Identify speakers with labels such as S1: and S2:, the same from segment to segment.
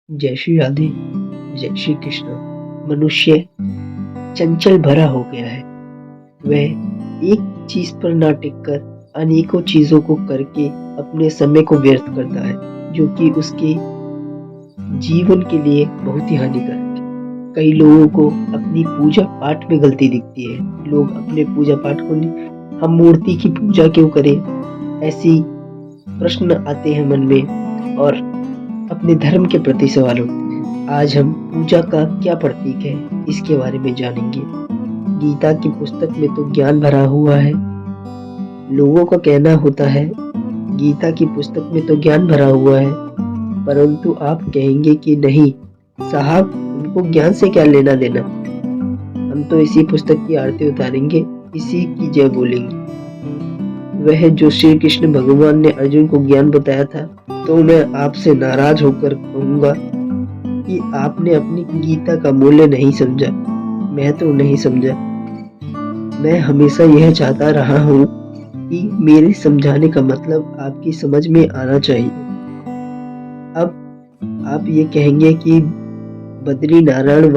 S1: जय श्री राधे, जय श्री कृष्ण। मनुष्य चंचल भरा हो गया है। वह एक चीज पर ना टिककर अनेकों चीजों को करके अपने समय को व्यर्थ करता है, जो कि उसके जीवन के लिए बहुत ही हानिकारक है। कई लोगों को अपनी पूजा पाठ में गलती दिखती है। लोग अपने पूजा पाठ को नहीं, हम मूर्ति की पूजा क्यों करें, ऐसी प्रश्न आते हैं मन में और अपने धर्म के प्रति सवाल उठते हैं। आज हम पूजा का क्या प्रतीक है, इसके बारे में जानेंगे। गीता की पुस्तक में तो ज्ञान भरा हुआ है। लोगों का कहना होता है गीता की पुस्तक में तो ज्ञान भरा हुआ है, परंतु आप कहेंगे कि नहीं साहब, उनको ज्ञान से क्या लेना देना। हम तो इसी पुस्तक की आरती उतारेंगे, इसी की जय बोलेंगे। वह जो श्री कृष्ण भगवान ने अर्जुन को ज्ञान बताया था, तो मैं आपसे नाराज होकर कहूंगा कि आपने अपनी गीता का मूल्य नहीं समझा। मैं तो नहीं समझा। मैं हमेशा यह चाहता रहा हूँ कि मेरे समझाने का मतलब आपकी समझ में आना चाहिए। अब आप ये कहेंगे कि बद्री नारायण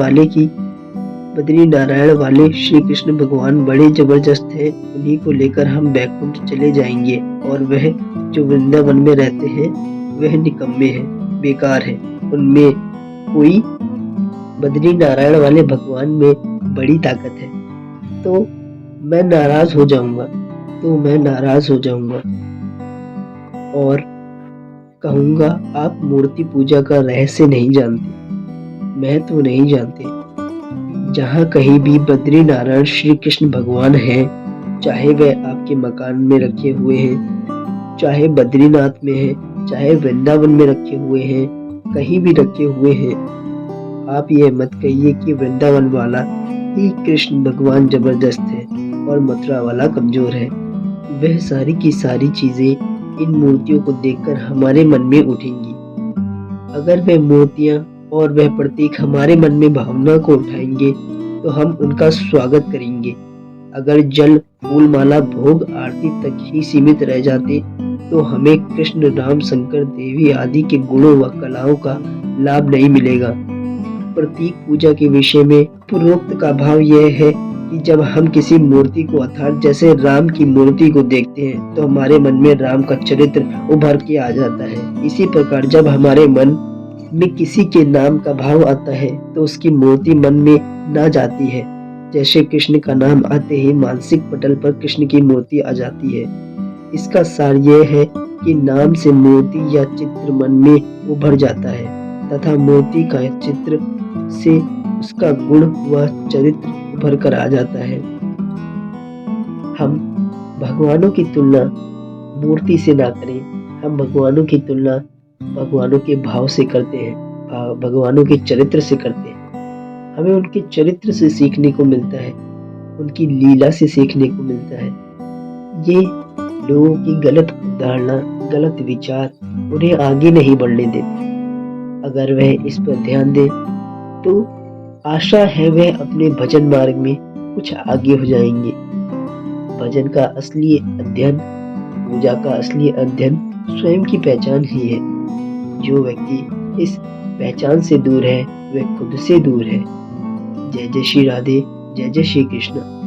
S1: वाले श्री कृष्ण भगवान बड़े जबरदस्त हैं, उन्हीं को लेकर हम बैकुंठ चले जाएंगे और वह जो वृंदावन में रहते हैं वह निकम्मे हैं, बेकार हैं। उनमें कोई बद्री नारायण वाले भगवान में बड़ी ताकत है। तो मैं नाराज हो जाऊंगा और कहूंगा आप मूर्ति पूजा का रहस्य नहीं जानते। मैं तो नहीं जानते। जहाँ कहीं भी बद्री नारायण श्री कृष्ण भगवान हैं, चाहे वह आपके मकान में रखे हुए हैं, चाहे बद्रीनाथ में है, चाहे वृंदावन में रखे हुए हैं, कहीं भी रखे हुए हैं, आप ये मत कहिए कि वृंदावन वाला ही कृष्ण भगवान जबरदस्त है और मथुरा वाला कमजोर है। वह सारी की सारी चीजें इन मूर्तियों को देखकर हमारे मन में उठेंगी। अगर वह मूर्तियां और वह प्रतीक हमारे मन में भावना को उठाएंगे तो हम उनका स्वागत करेंगे। अगर जल, फूल माला, भोग आरती तक ही सीमित रह जाते तो हमें कृष्ण, राम, शंकर, देवी आदि के गुणों व कलाओं का लाभ नहीं मिलेगा। प्रतीक पूजा के विषय में पूर्वोक्त का भाव यह है कि जब हम किसी मूर्ति को अर्थात जैसे राम की मूर्ति को देखते हैं तो हमारे मन में राम का चरित्र उभर के आ जाता है। इसी प्रकार जब हमारे मन में किसी के नाम का भाव आता है तो उसकी मूर्ति मन में ना जाती है। जैसे कृष्ण का नाम आते ही मानसिक पटल पर कृष्ण की मूर्ति आ जाती है। इसका सार यह है कि नाम से मूर्ति या चित्र मन में उभर जाता है तथा मूर्ति का चित्र से उसका गुण व चरित्र उभर कर आ जाता है। हम भगवानों की तुलना मूर्ति से ना करें। हम भगवानों की तुलना भगवानों के भाव से करते हैं, भगवानों के चरित्र से करते हैं। हमें उनके चरित्र से सीखने को मिलता है, उनकी लीला से सीखने को मिलता है। ये लोगों की गलत धारणा, गलत विचार उन्हें आगे नहीं बढ़ने देते। अगर वह इस पर ध्यान दे तो आशा है वह अपने भजन मार्ग में कुछ आगे हो जाएंगे। भजन का असली अध्ययन, पूजा का असली अध्ययन स्वयं की पहचान ही है। जो व्यक्ति इस पहचान से दूर है वह खुद से दूर है। जय जय श्री राधे, जय जय श्री कृष्ण।